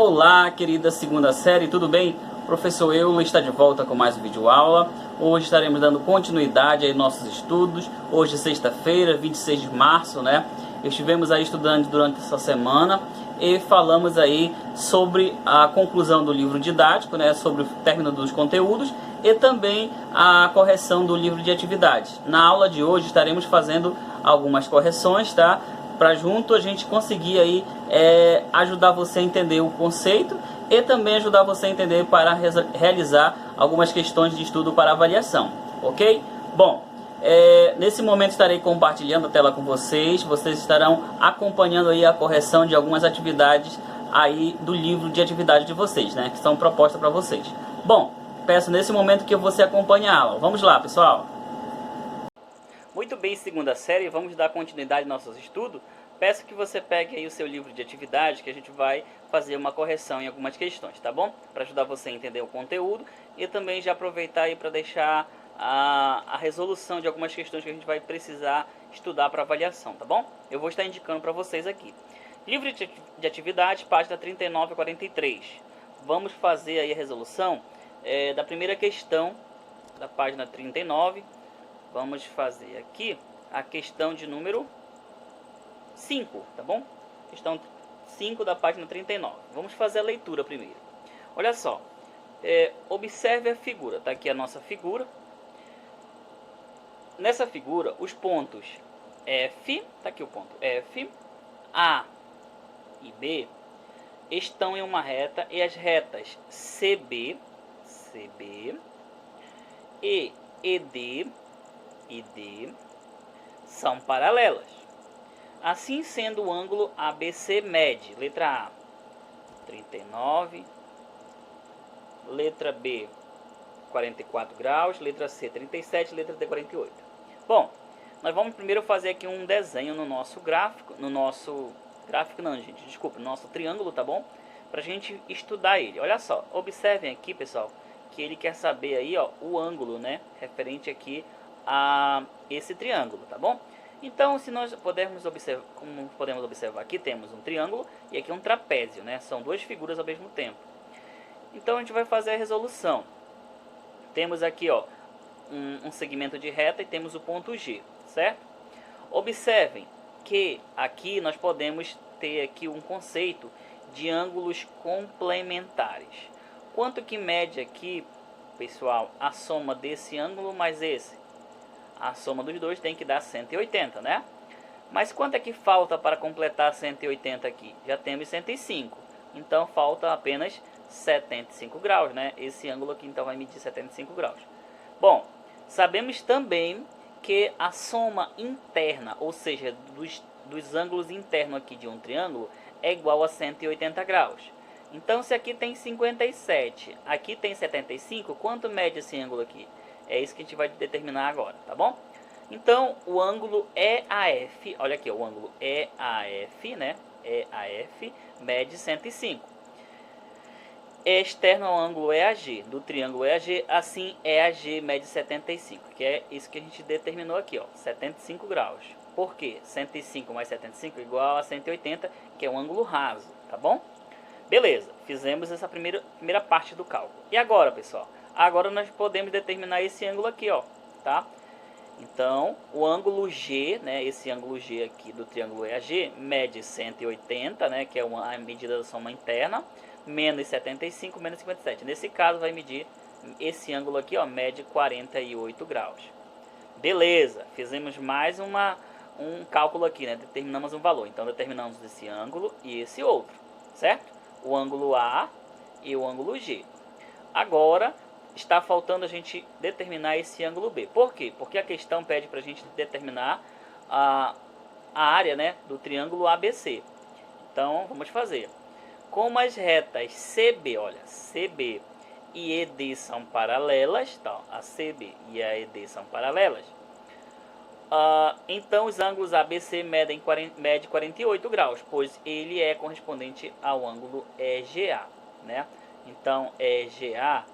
Olá, querida segunda série, tudo bem? Professor Euler está de volta com mais um vídeo aula. Hoje estaremos dando continuidade aos nossos estudos. Hoje, sexta-feira, 26 de março, né? Estivemos aí estudando durante essa semana e falamos aí sobre a conclusão do livro didático, né? Sobre o término dos conteúdos e também a correção do livro de atividades. Na aula de hoje estaremos fazendo algumas correções, tá? Para junto a gente conseguir aí ajudar você a entender o conceito e também ajudar você a entender para realizar algumas questões de estudo para avaliação, ok? Bom, nesse momento estarei compartilhando a tela com vocês, vocês estarão acompanhando aí a correção de algumas atividades aí do livro de atividade de vocês, né? Que são propostas para vocês. Bom, peço nesse momento que você acompanhe a aula. Vamos lá, pessoal! Muito bem, segunda série, vamos dar continuidade aos nossos estudos. Peço que você pegue aí o seu livro de atividade, que a gente vai fazer uma correção em algumas questões, tá bom? Para ajudar você a entender o conteúdo e também já aproveitar aí para deixar a resolução de algumas questões que a gente vai precisar estudar para avaliação, tá bom? Eu vou estar indicando para vocês aqui. Livro de atividade, página 39 a 43. Vamos fazer aí a resolução da primeira questão da página 39. Vamos fazer aqui a questão de número 5, tá bom? Questão 5 da página 39. Vamos fazer a leitura primeiro. Olha só, observe a figura. Tá aqui a nossa figura. Nessa figura, os pontos F, tá aqui o ponto F, A e B estão em uma reta e as retas CB e ED e D são paralelas. Assim sendo, o ângulo ABC mede, letra A, 39, letra B, 44 graus, letra C, 37, letra D, 48. Bom, nós vamos primeiro fazer aqui um desenho no nosso gráfico, no nosso triângulo, tá bom? Pra gente estudar ele. Olha só, observem aqui, pessoal, que ele quer saber aí, ó, o ângulo, né, referente aqui a esse triângulo, tá bom? Então, se nós pudermos observar, como podemos observar aqui, temos um triângulo e aqui um trapézio, né? São duas figuras ao mesmo tempo. Então, a gente vai fazer a resolução. Temos aqui, ó, um segmento de reta e temos o ponto G, certo? Observem que aqui nós podemos ter aqui um conceito de ângulos complementares. Quanto que mede aqui, pessoal, a soma desse ângulo mais esse? A soma dos dois tem que dar 180, né? Mas quanto é que falta para completar 180 aqui? Já temos 105. Então, falta apenas 75 graus, né? Esse ângulo aqui, então, vai medir 75 graus. Bom, sabemos também que a soma interna, ou seja, dos ângulos internos aqui de um triângulo, é igual a 180 graus. Então, se aqui tem 57, aqui tem 75, quanto mede esse ângulo aqui? É isso que a gente vai determinar agora, tá bom? Então, o ângulo EAF, olha aqui, o ângulo EAF, né? EAF mede 105. Externo ao ângulo EAG, do triângulo EAG, assim EAG mede 75, que é isso que a gente determinou aqui, ó, 75 graus. Por quê? 105 mais 75 é igual a 180, que é um ângulo raso, tá bom? Beleza, fizemos essa primeira parte do cálculo. E agora, pessoal? Agora nós podemos determinar esse ângulo aqui, ó, tá? Então, o ângulo G, né, esse ângulo G aqui do triângulo EAG, mede 180, né, que é a medida da soma interna, menos 75, menos 57. Nesse caso, vai medir esse ângulo aqui, ó, mede 48 graus. Beleza, fizemos mais um cálculo aqui, né, determinamos um valor. Então, determinamos esse ângulo e esse outro, certo? O ângulo A e o ângulo G. Agora, está faltando a gente determinar esse ângulo B. Por quê? Porque a questão pede para a gente determinar a área, né, do triângulo ABC. Então, vamos fazer. Como as retas CB, olha, CB e ED são paralelas, tá? A CB e a ED são paralelas. Então, os ângulos ABC mede 48 graus, pois ele é correspondente ao ângulo EGA, né? Então, EGA,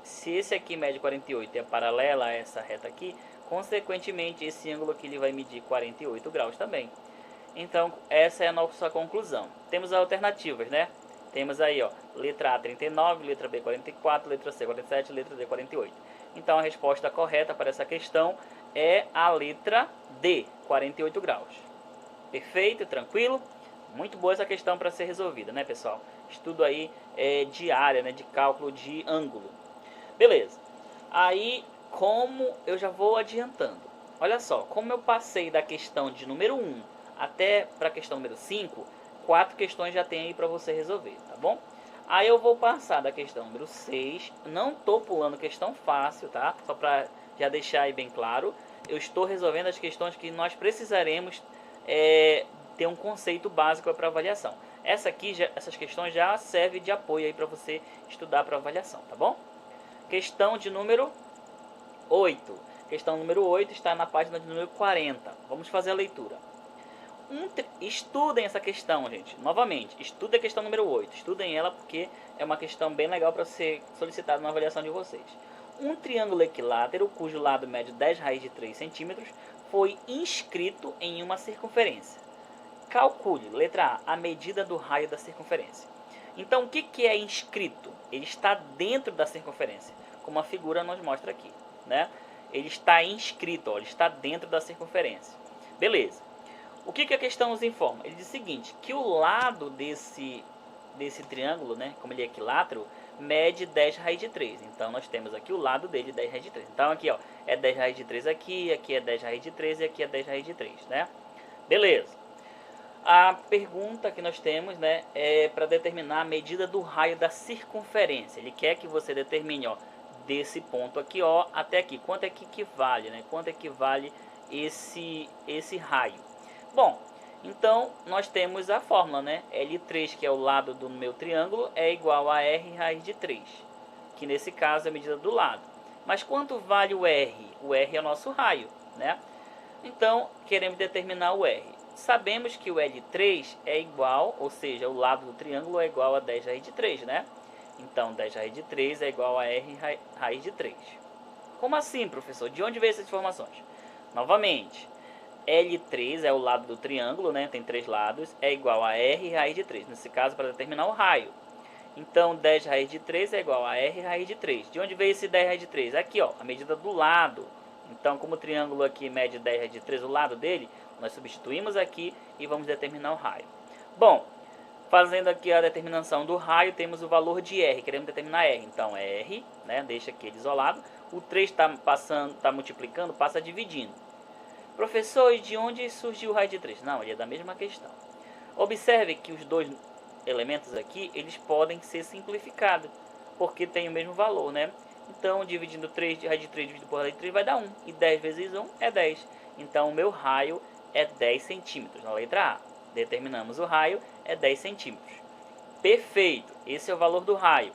se esse aqui mede 48 e é paralela a essa reta aqui, consequentemente, esse ângulo aqui ele vai medir 48 graus também. Então, essa é a nossa conclusão. Temos alternativas, né? Temos aí, ó, letra A 39, letra B 44, letra C 47, letra D 48. Então a resposta correta para essa questão é a letra D, 48 graus. Perfeito, tranquilo? Muito boa essa questão para ser resolvida, né, pessoal? Estudo aí de área, né, de cálculo de ângulo. Beleza. Aí, como eu já vou adiantando. Olha só, como eu passei da questão de número 1 até para a questão número 5, 4 questões já tem aí para você resolver, tá bom? Aí eu vou passar da questão número 6, não estou pulando questão fácil, tá? Só para já deixar aí bem claro, eu estou resolvendo as questões que nós precisaremos ter um conceito básico para avaliação. Essas questões já servem de apoio aí para você estudar para avaliação, tá bom? Questão de número 8. Questão número 8 está na página de número 40. Vamos fazer a leitura. Estudem essa questão, gente. Novamente, estudem a questão número 8. Estudem ela porque é uma questão bem legal para ser solicitada na avaliação de vocês. Um triângulo equilátero, cujo lado médio 10 raiz de 3 centímetros, foi inscrito em uma circunferência. Calcule, letra A, a medida do raio da circunferência. Então, o que é inscrito? Ele está dentro da circunferência, como a figura nos mostra aqui, né? Ele está inscrito, ó, ele está dentro da circunferência. Beleza. O que a questão nos informa? Ele diz o seguinte, que o lado desse triângulo, né, como ele é equilátero, mede 10 raiz de 3. Então, nós temos aqui o lado dele 10 raiz de 3. Então, aqui, ó, é 10 raiz de 3 aqui, aqui é 10 raiz de 3 e aqui é 10 raiz de 3, né? Beleza. A pergunta que nós temos, né, é para determinar a medida do raio da circunferência. Ele quer que você determine, ó, desse ponto aqui, ó, até aqui. Quanto é que equivale, né? Quanto equivale esse raio? Bom, então nós temos a fórmula, né? L3, que é o lado do meu triângulo, é igual a R raiz de 3, que nesse caso é a medida do lado. Mas quanto vale o R? O R é o nosso raio, né? Então, queremos determinar o R. Sabemos que o L3 é igual, ou seja, o lado do triângulo é igual a 10 raiz de 3, né? Então, 10 raiz de 3 é igual a R raiz de 3. Como assim, professor? De onde veio essas informações? Novamente, L3 é o lado do triângulo, né? Tem 3 lados, é igual a R raiz de 3. Nesse caso, para determinar o raio. Então, 10 raiz de 3 é igual a R raiz de 3. De onde veio esse 10 raiz de 3? Aqui, ó, a medida do lado. Então, como o triângulo aqui mede 10 raiz de 3, o lado dele, nós substituímos aqui e vamos determinar o raio. Bom, fazendo aqui a determinação do raio, temos o valor de R. Queremos determinar R. Então, R, né, deixa aqui ele isolado. O 3 está multiplicando, passa dividindo. Professor, e de onde surgiu o raio de 3? Não, ele é da mesma questão. Observe que os dois elementos aqui, eles podem ser simplificados, porque tem o mesmo valor, né? Então, dividindo 3, raiz de 3 dividido por raiz de 3 vai dar 1. E 10 vezes 1 é 10. Então, o meu raio é 10 centímetros. Na letra A, determinamos o raio, é 10 centímetros. Perfeito. Esse é o valor do raio.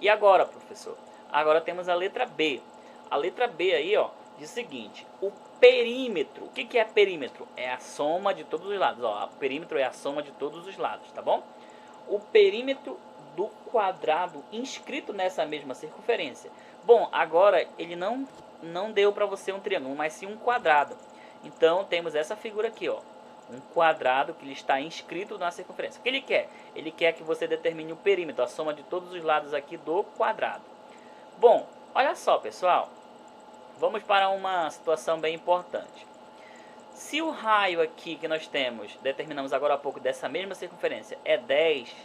E agora, professor? Agora temos a letra B. A letra B aí, ó, diz o seguinte. O perímetro. O que é perímetro? É a soma de todos os lados. Ó, o perímetro é a soma de todos os lados, tá bom? O perímetro do quadrado inscrito nessa mesma circunferência. Bom, agora ele não deu para você um triângulo, mas sim um quadrado. Então temos essa figura aqui, ó, um quadrado que ele está inscrito na circunferência. O que ele quer? Ele quer que você determine o perímetro, a soma de todos os lados aqui do quadrado. Bom, olha só, pessoal, vamos para uma situação bem importante. Se o raio aqui que nós temos, determinamos agora há pouco dessa mesma circunferência, é 10,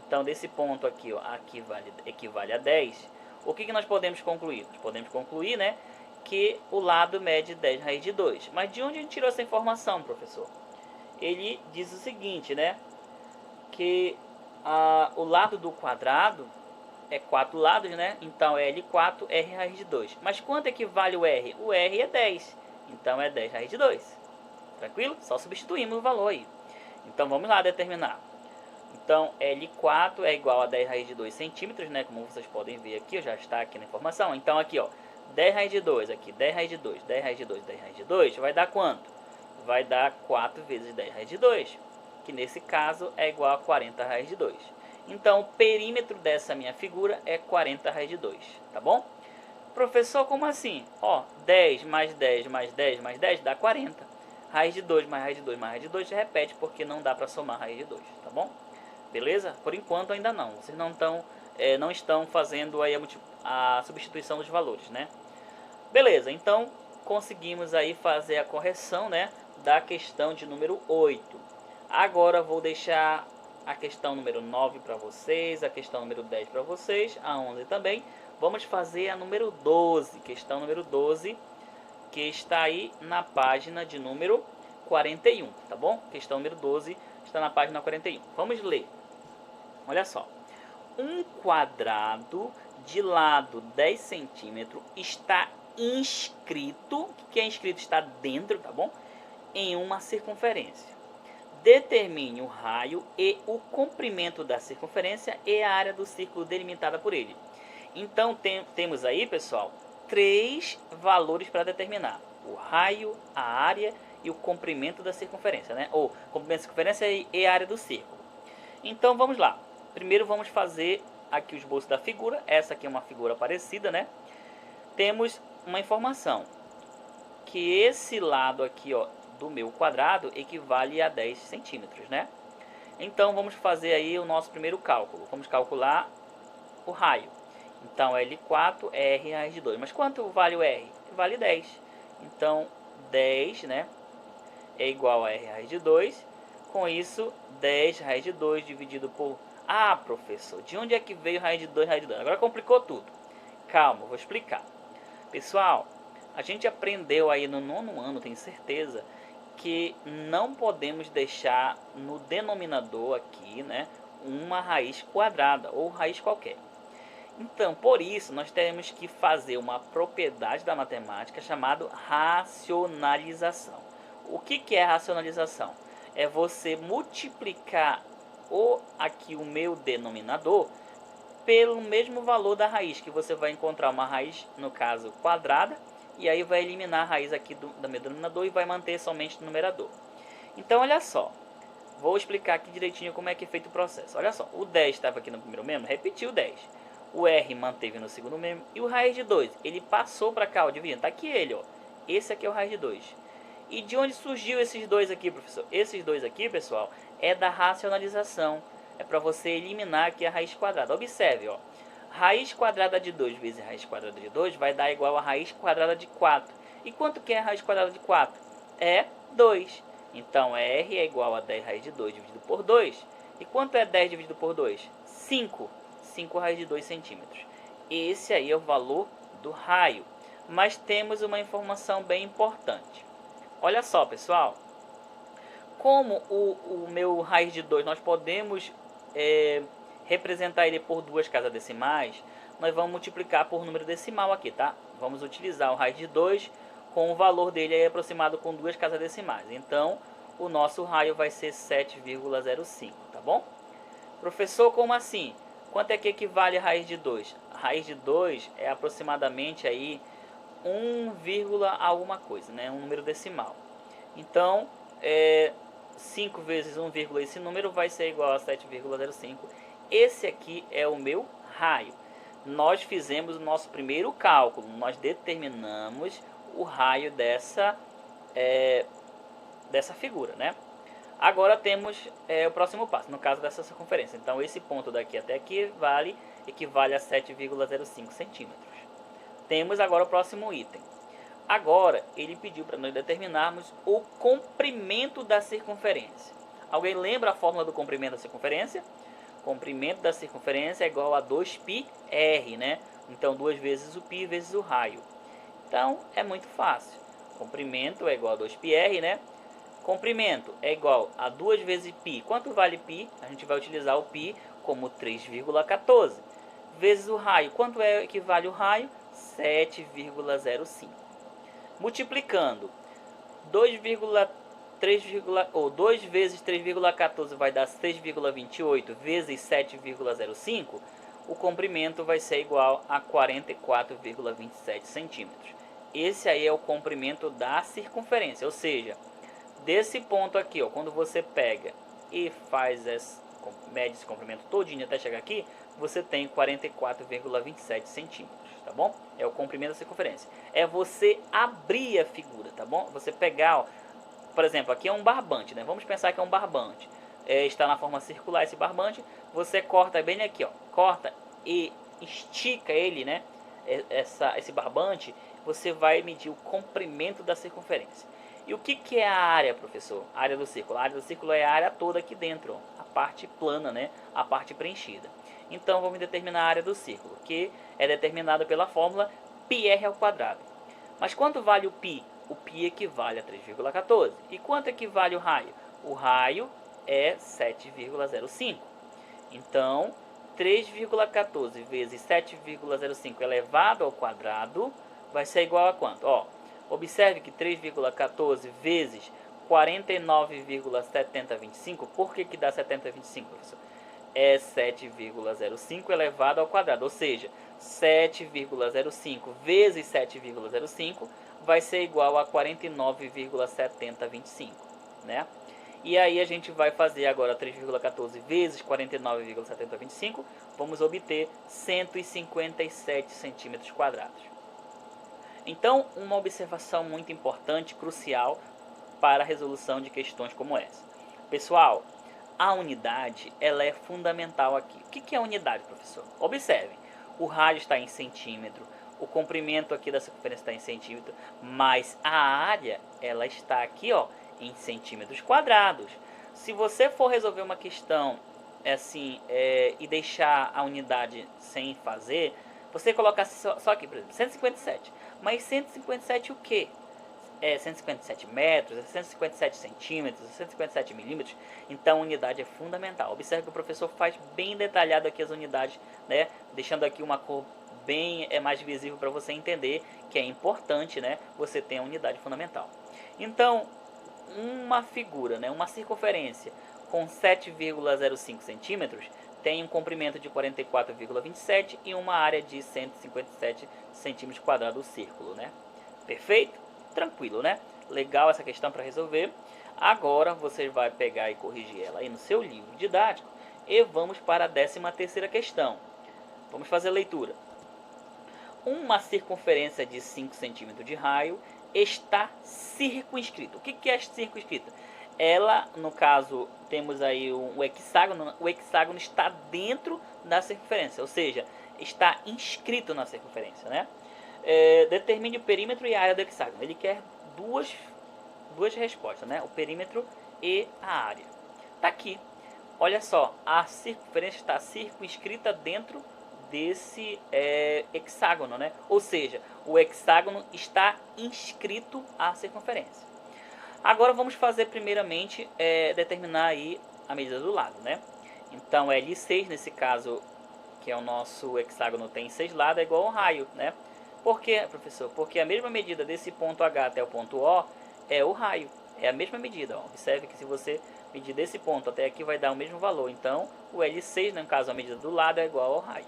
então desse ponto aqui, ó, aqui equivale a 10, o que nós podemos concluir? Nós podemos concluir, né, que o lado mede 10 raiz de 2. Mas de onde a gente tirou essa informação, professor? Ele diz o seguinte, né, que o lado do quadrado é 4 lados, né? Então é L4, R raiz de 2. Mas quanto equivale o R? O R é 10. Então é 10 raiz de 2. Tranquilo? Só substituímos o valor aí. Então vamos lá determinar. Então L4 é igual a 10 raiz de 2 centímetros, né? Como vocês podem ver aqui, já está aqui na informação. Então aqui, ó, 10 raiz de 2, aqui 10 raiz de 2, 10 raiz de 2, 10 raiz de 2, vai dar quanto? Vai dar 4 vezes 10 raiz de 2, que nesse caso é igual a 40 raiz de 2. Então, o perímetro dessa minha figura é 40 raiz de 2, tá bom? Professor, como assim? Ó, 10 mais 10 mais 10 mais 10 dá 40. Raiz de 2 mais raiz de 2 mais raiz de 2 repete, porque não dá para somar raiz de 2, tá bom? beleza? Por enquanto ainda não, vocês não estão fazendo aí a substituição dos valores, né? Beleza, então conseguimos aí fazer a correção, né, da questão de número 8. Agora vou deixar a questão número 9 para vocês, a questão número 10 para vocês, a 11 também. Vamos fazer a número 12, questão número 12, que está aí na página de número 41, tá bom? Questão número 12 está na página 41. Vamos ler. Olha só. Um quadrado de lado 10 centímetros está inscrito, o que é inscrito? Está dentro, tá bom? Em uma circunferência. Determine o raio e o comprimento da circunferência e a área do círculo delimitada por ele. Então temos aí, pessoal, 3 valores para determinar: o raio, a área e o comprimento da circunferência, né? Ou comprimento da circunferência e a área do círculo. Então vamos lá. Primeiro vamos fazer aqui o esboço da figura. Essa aqui é uma figura parecida, né? Temos uma informação que esse lado aqui, ó, do meu quadrado equivale a 10 centímetros, né? Então vamos fazer aí o nosso primeiro cálculo. Vamos calcular o raio. Então L4 é R raiz de 2. Mas quanto vale o R? Vale 10. Então 10, né, é igual a R raiz de 2. Com isso, 10 raiz de 2 dividido por... Ah, professor, de onde é que veio raiz de 2, raiz de 2? Agora complicou tudo. Calma, vou explicar. Pessoal, a gente aprendeu aí no 9º ano, tenho certeza, que não podemos deixar no denominador aqui, né, uma raiz quadrada ou raiz qualquer. Então, por isso, nós temos que fazer uma propriedade da matemática chamada racionalização. O que é racionalização? É você multiplicar aqui o meu denominador pelo mesmo valor da raiz, que você vai encontrar uma raiz, no caso, quadrada, e aí vai eliminar a raiz aqui do meu denominador e vai manter somente o numerador. Então, olha só, vou explicar aqui direitinho como é que é feito o processo. Olha só, o 10 estava aqui no primeiro membro, repetiu o 10. O R manteve no segundo membro, e o raiz de 2, ele passou para cá, ó, dividindo. Tá aqui ele, ó. Esse aqui é o raiz de 2. E de onde surgiu esses dois aqui, professor? Esses dois aqui, pessoal, é da racionalização. É para você eliminar aqui a raiz quadrada. Observe, ó. Raiz quadrada de 2 vezes raiz quadrada de 2 vai dar igual a raiz quadrada de 4. E quanto que é a raiz quadrada de 4? É 2. Então, R é igual a 10 raiz de 2 dividido por 2. E quanto é 10 dividido por 2? 5. 5 raiz de 2 centímetros. Esse aí é o valor do raio. Mas temos uma informação bem importante. Olha só, pessoal. Como o meu raiz de 2 nós podemos representar ele por 2 casas decimais, nós vamos multiplicar por número decimal aqui, tá? Vamos utilizar o raiz de 2 com o valor dele aí aproximado com 2 casas decimais. Então, o nosso raio vai ser 7,05, tá bom? Professor, como assim? Quanto é que equivale a raiz de 2? A raiz de 2 é aproximadamente aí 1, alguma coisa, né? Um número decimal. Então, 5 vezes 1, esse número vai ser igual a 7,05. Esse aqui é o meu raio. Nós fizemos o nosso primeiro cálculo. Nós determinamos o raio dessa figura, né? Agora temos o próximo passo, no caso dessa circunferência. Então, esse ponto daqui até aqui equivale a 7,05 centímetros. Temos agora o próximo item. Agora, ele pediu para nós determinarmos o comprimento da circunferência. Alguém lembra a fórmula do comprimento da circunferência? Comprimento da circunferência é igual a 2πr, né? Então, 2 vezes o π vezes o raio. Então, é muito fácil. Comprimento é igual a 2πr, né? Comprimento é igual a 2 vezes π. Quanto vale π? A gente vai utilizar o π como 3,14. Vezes o raio. Quanto equivale o raio? 7,05. Multiplicando 2 vezes 3,14 vai dar 6,28 vezes 7,05, o comprimento vai ser igual a 44,27 centímetros. Esse aí é o comprimento da circunferência, ou seja, desse ponto aqui, ó, quando você pega e mede esse comprimento todinho até chegar aqui, você tem 44,27 centímetros, tá bom? É o comprimento da circunferência. É você abrir a figura, tá bom? Você pegar, ó, por exemplo, aqui é um barbante, né? Vamos pensar que é um barbante. está na forma circular esse barbante, você corta bem aqui, ó, corta e estica ele, né? Esse barbante, você vai medir o comprimento da circunferência. E o que é a área, professor? A área do círculo. A área do círculo é a área toda aqui dentro, ó, a parte plana, né? A parte preenchida. Então vamos determinar a área do círculo, que é determinada pela fórmula πr ao quadrado. Mas quanto vale o π? O π equivale a 3,14. E quanto equivale o raio? O raio é 7,05. Então, 3,14 vezes 7,05 elevado ao quadrado vai ser igual a quanto? Ó, observe que 3,14 vezes 49,7025, por que dá 7025, professor? É 7,05 elevado ao quadrado, ou seja, 7,05 vezes 7,05 vai ser igual a 49,7025, né? E aí a gente vai fazer agora 3,14 vezes 49,7025, vamos obter 157 centímetros quadrados. Então, uma observação muito importante, crucial para a resolução de questões como essa. Pessoal, a unidade ela é fundamental aqui. O que é a unidade, professor? Observem, o raio está em centímetro, o comprimento aqui da circunferência está em centímetro, mas a área ela está aqui, ó, em centímetros quadrados. Se você for resolver uma questão assim e deixar a unidade sem fazer, você colocar só aqui, por exemplo, 157. Mas 157 o quê? 157 metros, 157 centímetros, 157 milímetros. Então a unidade é fundamental. Observe que o professor faz bem detalhado aqui as unidades, né? Deixando aqui uma cor bem mais visível para você entender que é importante, né? Você ter a unidade fundamental. Então, uma figura, né? Uma circunferência com 7,05 centímetros tem um comprimento de 44,27 e uma área de 157 centímetros quadrados o círculo, né? Perfeito? Tranquilo, né? Legal essa questão para resolver. Agora você vai pegar e corrigir ela aí no seu livro didático e vamos para a 13ª questão. Vamos fazer a leitura. Uma circunferência de 5 centímetros de raio está circunscrita. O que é circunscrita? Ela, no caso, temos aí o hexágono. O hexágono está dentro da circunferência, ou seja, está inscrito na circunferência, né? Determine o perímetro e a área do hexágono. Ele quer duas respostas, né? O perímetro e a área. Tá aqui. Olha só, a circunferência está circunscrita dentro desse hexágono, né? Ou seja, o hexágono está inscrito à circunferência. Agora vamos fazer primeiramente determinar aí a medida do lado, né? Então L6 nesse caso, que é o nosso hexágono tem 6 lados, é igual ao raio, né? Por quê, professor? Porque a mesma medida desse ponto H até o ponto O é o raio. É a mesma medida. Ó. Observe que se você medir desse ponto até aqui vai dar o mesmo valor. Então, o L6, no caso, a medida do lado é igual ao raio.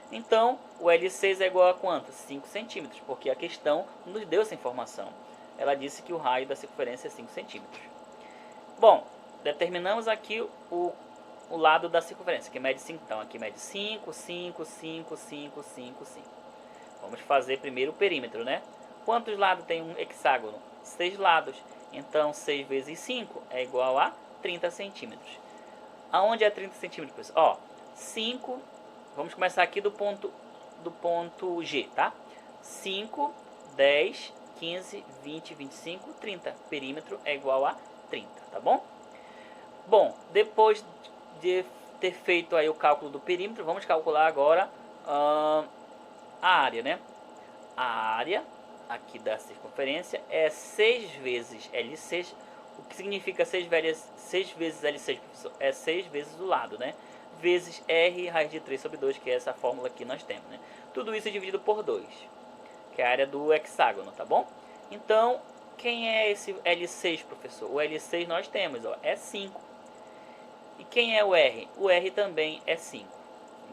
Então, o L6 é igual a quanto? 5 centímetros, porque a questão nos deu essa informação. Ela disse que o raio da circunferência é 5 centímetros. Bom, determinamos aqui o lado da circunferência, que mede 5. Então, aqui mede 5, 5, 5, 5, 5, 5. Vamos fazer primeiro o perímetro, né? Quantos lados tem um hexágono? 6 lados. Então, 6 vezes 5 é igual a 30 centímetros. Aonde é 30 centímetros, pessoal? Ó, 5, vamos começar aqui do ponto G, tá? 5, 10, 15, 20, 25, 30. Perímetro é igual a 30, tá bom? Bom, depois de ter feito aí o cálculo do perímetro, vamos calcular agora a área, né? A área aqui da circunferência é 6 vezes L6. O que significa 6 vezes L6, professor? É 6 vezes o lado, né? Vezes R raiz de 3 sobre 2, que é essa fórmula que nós temos, né? Tudo isso é dividido por 2, que é a área do hexágono, tá bom? Então, quem é esse L6, professor? O L6 nós temos, ó, é 5. E quem é o R? O R também é 5.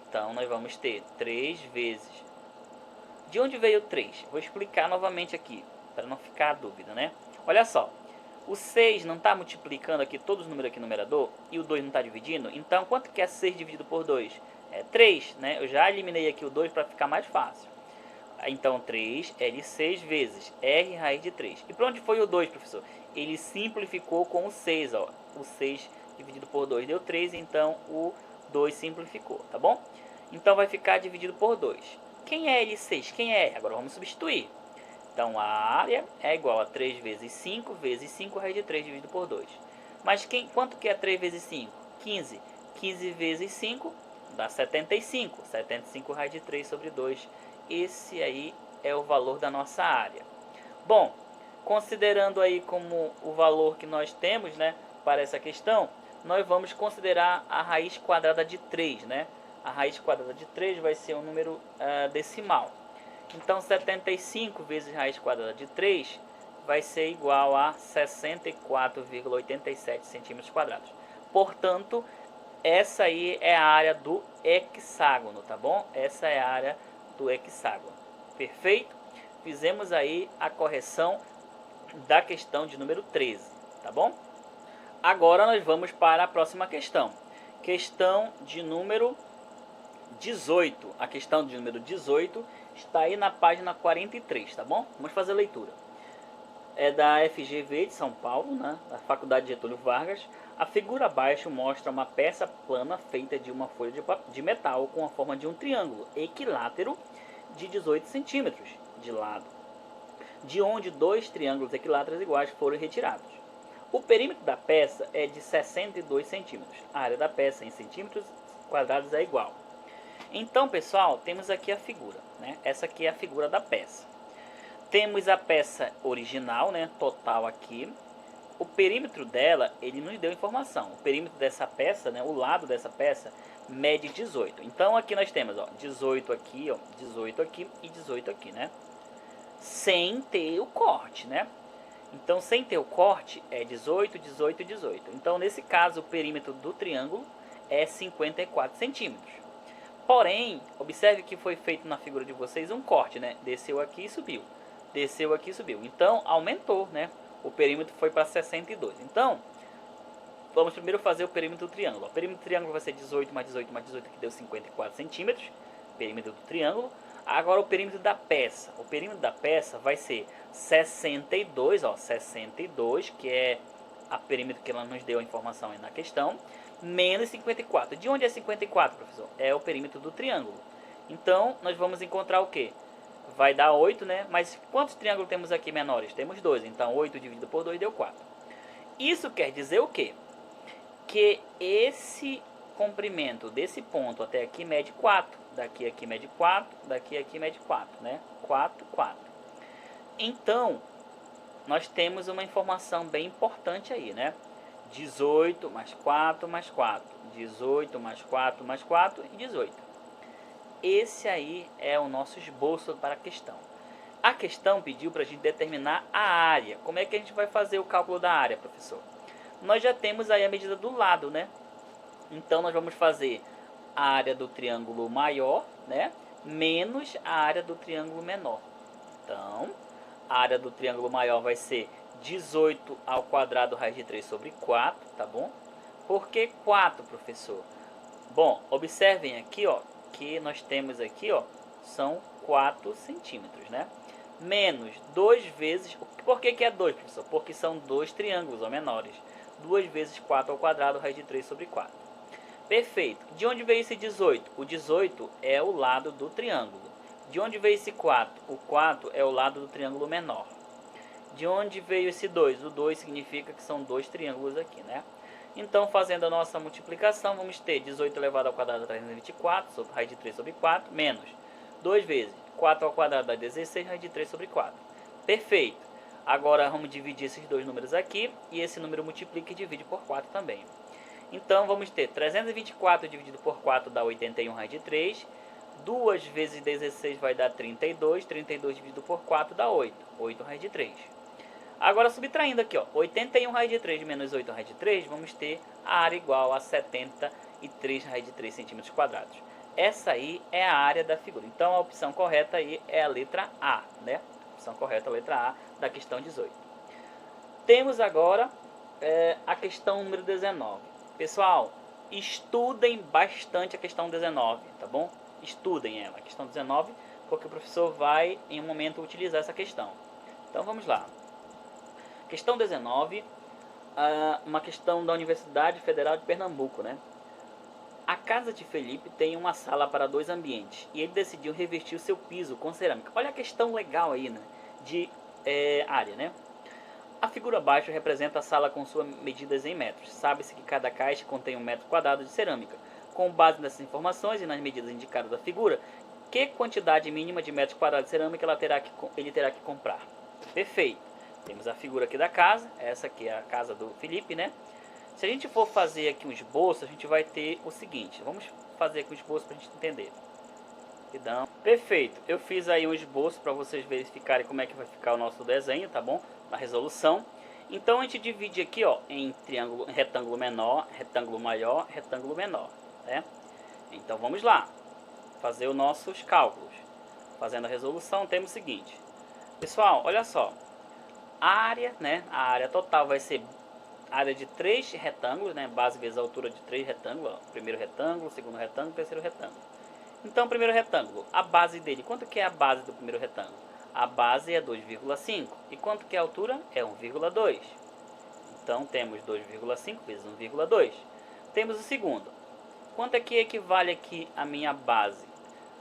Então, nós vamos ter 3 vezes... De onde veio o 3? Vou explicar novamente aqui, para não ficar a dúvida, né? Olha só, o 6 não está multiplicando aqui todos os números aqui no numerador, e o 2 não está dividindo, então quanto que é 6 dividido por 2? É 3, né? Eu já eliminei aqui o 2 para ficar mais fácil. Então 3 L6 vezes R raiz de 3. E para onde foi o 2, professor? Ele simplificou com o 6, ó. O 6 dividido por 2 deu 3, então o 2 simplificou, tá bom? Então vai ficar dividido por 2. Quem é L6? Quem é? Agora vamos substituir. Então a área é igual a 3 vezes 5 vezes 5 raiz de 3 dividido por 2. Mas quanto que é 3 vezes 5? 15. 15 vezes 5 dá 75. 75 raiz de 3 sobre 2. Esse aí é o valor da nossa área. Bom, considerando aí como o valor que nós temos, né, para essa questão, nós vamos considerar a raiz quadrada de 3, né? A raiz quadrada de 3 vai ser um número decimal. Então 75 vezes raiz quadrada de 3 vai ser igual a 64,87 centímetros quadrados. Portanto, essa aí é a área do hexágono, tá bom? Essa é a área do hexágono. Perfeito? Fizemos aí a correção da questão de número 13, tá bom? Agora nós vamos para a próxima questão. Questão de número 18. A questão de número 18 está aí na página 43, tá bom? Vamos fazer a leitura. É da FGV de São Paulo, né? Da Faculdade Getúlio Vargas. A figura abaixo mostra uma peça plana feita de uma folha de metal com a forma de um triângulo equilátero de 18 centímetros de lado, de onde dois triângulos equiláteros iguais foram retirados. O perímetro da peça é de 62 centímetros. A área da peça em centímetros quadrados é igual. Então, pessoal, temos aqui a figura, né? Essa aqui é a figura da peça. Temos a peça original, né? Total aqui. O perímetro dela, ele nos deu informação. O perímetro dessa peça, né? O lado dessa peça mede 18. Então, aqui nós temos, ó, 18 aqui, ó, 18 aqui e 18 aqui, né? Sem ter o corte, né? Então, sem ter o corte, é 18, 18 e 18. Então, nesse caso, o perímetro do triângulo é 54 centímetros. Porém, observe que foi feito na figura de vocês um corte, né? Desceu aqui e subiu. Desceu aqui e subiu. Então, aumentou, né? O perímetro foi para 62. Então, vamos primeiro fazer o perímetro do triângulo. O perímetro do triângulo vai ser 18 mais 18 mais 18, que deu 54 centímetros. Perímetro do triângulo. Agora o perímetro da peça. O perímetro da peça vai ser 62, ó, 62, que é a perímetro que ela nos deu a informação aí na questão, menos 54. De onde é 54, professor? É o perímetro do triângulo. Então, nós vamos encontrar o quê? Vai dar 8, né? Mas quantos triângulos temos aqui menores? Temos 2. Então, 8 dividido por 2 deu 4. Isso quer dizer o quê? Que esse comprimento desse ponto até aqui mede 4. Daqui aqui mede 4. Daqui aqui mede 4, né? 4, 4. Então, nós temos uma informação bem importante aí, né? 18 mais 4 mais 4. 18 mais 4 mais 4 e 18. Esse aí é o nosso esboço para a questão. A questão pediu para a gente determinar a área. Como é que a gente vai fazer o cálculo da área, professor? Nós já temos aí a medida do lado, né? Então, nós vamos fazer a área do triângulo maior, né? Menos a área do triângulo menor. Então, a área do triângulo maior vai ser 18 ao quadrado raiz de 3 sobre 4, tá bom? Por que 4, professor? Bom, observem aqui, ó, que nós temos aqui, ó, são 4 centímetros, né? Menos 2 vezes... Por que é 2, professor? Porque são dois triângulos, ou menores. 2 vezes 4 ao quadrado, raiz de 3 sobre 4. Perfeito. De onde veio esse 18? O 18 é o lado do triângulo. De onde veio esse 4? O 4 é o lado do triângulo menor. De onde veio esse 2? O 2 significa que são dois triângulos aqui, né? Então, fazendo a nossa multiplicação, vamos ter 18 elevado ao quadrado dá 324, sobre raiz de 3 sobre 4, menos 2 vezes 4 ao quadrado dá 16, raiz de 3 sobre 4. Perfeito. Agora, vamos dividir esses dois números aqui, e esse número multiplica e divide por 4 também. Então, vamos ter 324 dividido por 4 dá 81 raiz de 3. 2 vezes 16 vai dar 32. 32 dividido por 4 dá 8. 8 raiz de 3. Agora, subtraindo aqui, ó, 81 raiz de 3 menos 8 raiz de 3, vamos ter a área igual a 73 raiz de 3 centímetros quadrados. Essa aí é a área da figura. Então, a opção correta aí é a letra A, né? A opção correta é a letra A da questão 18. Temos agora a questão número 19. Pessoal, estudem bastante a questão 19, tá bom? Estudem ela, a questão 19, porque o professor vai, em um momento, utilizar essa questão. Então, vamos lá. Questão 19, uma questão da Universidade Federal de Pernambuco, né? A casa de Felipe tem uma sala para 2 ambientes e ele decidiu revestir o seu piso com cerâmica. Olha a questão legal aí, né? De área, né? A figura abaixo representa a sala com suas medidas em metros. Sabe-se que cada caixa contém 1 m² de cerâmica. Com base nessas informações e nas medidas indicadas da figura, que quantidade mínima de metros² de cerâmica ele terá que comprar? Perfeito. Temos a figura aqui da casa. Essa aqui é a casa do Felipe, né? Se a gente for fazer aqui um esboço, a gente vai ter o seguinte. Vamos fazer aqui um esboço para a gente entender. Então, perfeito. Eu fiz aí um esboço para vocês verificarem como é que vai ficar o nosso desenho, tá bom? Na resolução. Então a gente divide aqui, ó, em triângulo, retângulo menor, retângulo maior, retângulo menor, né? Então vamos lá, fazer os nossos cálculos. Fazendo a resolução, temos o seguinte. Pessoal, olha só. A área, né? A área total vai ser área de 3 retângulos, né? Base vezes a altura de 3 retângulos. Ó. Primeiro retângulo, segundo retângulo, terceiro retângulo. Então, primeiro retângulo, a base dele, quanto que é a base do primeiro retângulo? A base é 2,5. E quanto que é a altura? É 1,2. Então, temos 2,5 vezes 1,2. Temos o segundo. Quanto é que equivale aqui a minha base?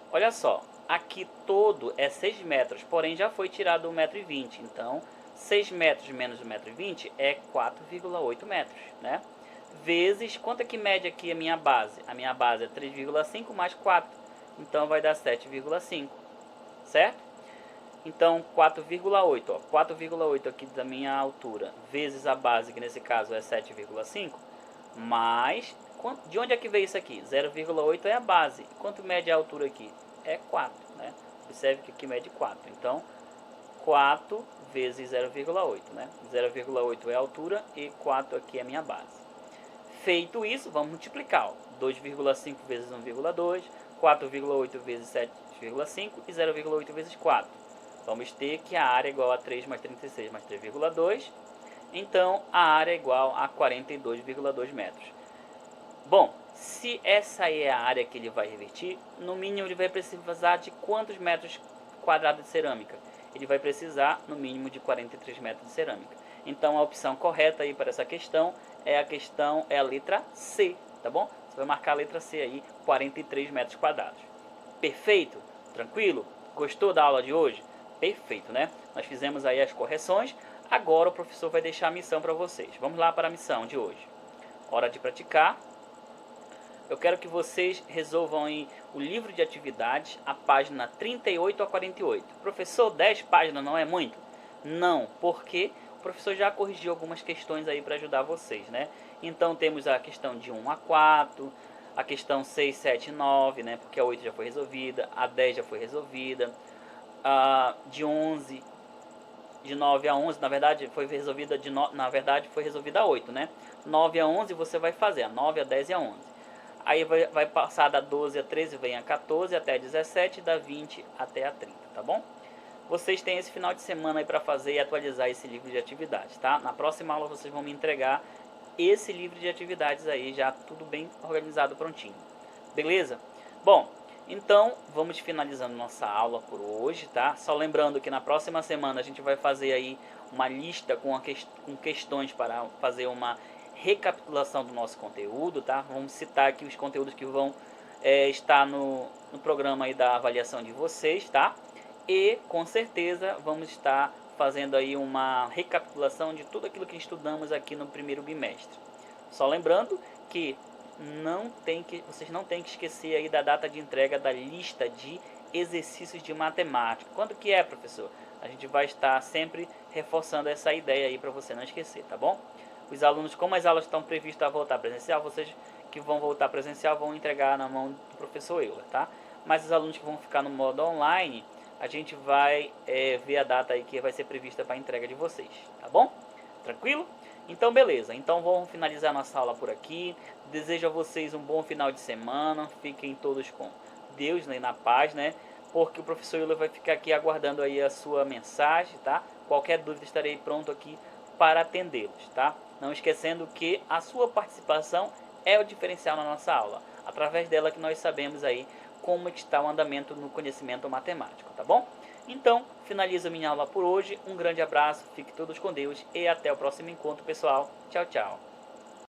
Olha só, aqui todo é 6 metros, porém já foi tirado 1,20 m. Então, 6 metros menos 1,20 m é 4,8 metros, né? Vezes, quanto é que mede aqui a minha base? A minha base é 3,5 mais 4. Então vai dar 7,5, certo? Então 4,8, ó, 4,8 aqui da minha altura, vezes a base, que nesse caso é 7,5, mais, de onde é que veio isso aqui? 0,8 é a base. Quanto mede a altura aqui? É 4, né? Observe que aqui mede 4. Então 4 vezes 0,8, né? 0,8 é a altura e 4 aqui é a minha base. Feito isso, vamos multiplicar, ó. 2,5 vezes 1,2, 4,8 vezes 7,5 e 0,8 vezes 4. Vamos ter que a área é igual a 3 mais 36 mais 3,2. Então, a área é igual a 42,2 metros. Bom, se essa aí é a área que ele vai revertir, no mínimo ele vai precisar de quantos metros quadrados de cerâmica? Ele vai precisar, no mínimo, de 43 metros de cerâmica. Então, a opção correta aí para essa questão é a letra C, tá bom? Você vai marcar a letra C aí, 43 metros quadrados. Perfeito? Tranquilo? Gostou da aula de hoje? Perfeito, né? Nós fizemos aí as correções. Agora o professor vai deixar a missão para vocês. Vamos lá para a missão de hoje. Hora de praticar. Eu quero que vocês resolvam aí o livro de atividades, a página 38 a 48. Professor, 10 páginas não é muito? Não, porque o professor já corrigiu algumas questões aí para ajudar vocês, né? Então temos a questão de 1 a 4, a questão 6, 7 e 9, né? Porque a 8 já foi resolvida, a 10 já foi resolvida, a de 11, de 9 a 11, na verdade foi resolvida foi resolvida a 8, né? 9 a 11 você vai fazer, a 9, a 10 e a 11. Aí vai passar da 12 a 13, vem a 14 até a 17, da 20 até a 30, tá bom? Vocês têm esse final de semana aí para fazer e atualizar esse livro de atividades, tá? Na próxima aula vocês vão me entregar esse livro de atividades aí, já tudo bem organizado, prontinho. Beleza? Bom, então vamos finalizando nossa aula por hoje, tá? Só lembrando que na próxima semana a gente vai fazer aí uma lista com questões para fazer uma recapitulação do nosso conteúdo, tá? Vamos citar aqui os conteúdos que vão estar no programa aí da avaliação de vocês, tá? E com certeza vamos estar fazendo aí uma recapitulação de tudo aquilo que estudamos aqui no primeiro bimestre. Só lembrando que vocês não têm que esquecer aí da data de entrega da lista de exercícios de matemática. Quando que é, professor? A gente vai estar sempre reforçando essa ideia aí para você não esquecer, tá bom? Os alunos, como as aulas estão previstas a voltar presencial, vocês que vão voltar presencial vão entregar na mão do professor Euler, tá? Mas os alunos que vão ficar no modo online, a gente vai ver a data aí que vai ser prevista para a entrega de vocês, tá bom? Tranquilo? Então beleza, então vamos finalizar nossa aula por aqui. Desejo a vocês um bom final de semana, fiquem todos com Deus, né, na paz, né? Porque o professor Euler vai ficar aqui aguardando aí a sua mensagem, tá? Qualquer dúvida estarei pronto aqui para atendê-los, tá? Não esquecendo que a sua participação é o diferencial na nossa aula. Através dela que nós sabemos aí como está o andamento no conhecimento matemático, tá bom? Então, finalizo a minha aula por hoje. Um grande abraço, fiquem todos com Deus e até o próximo encontro, pessoal. Tchau, tchau.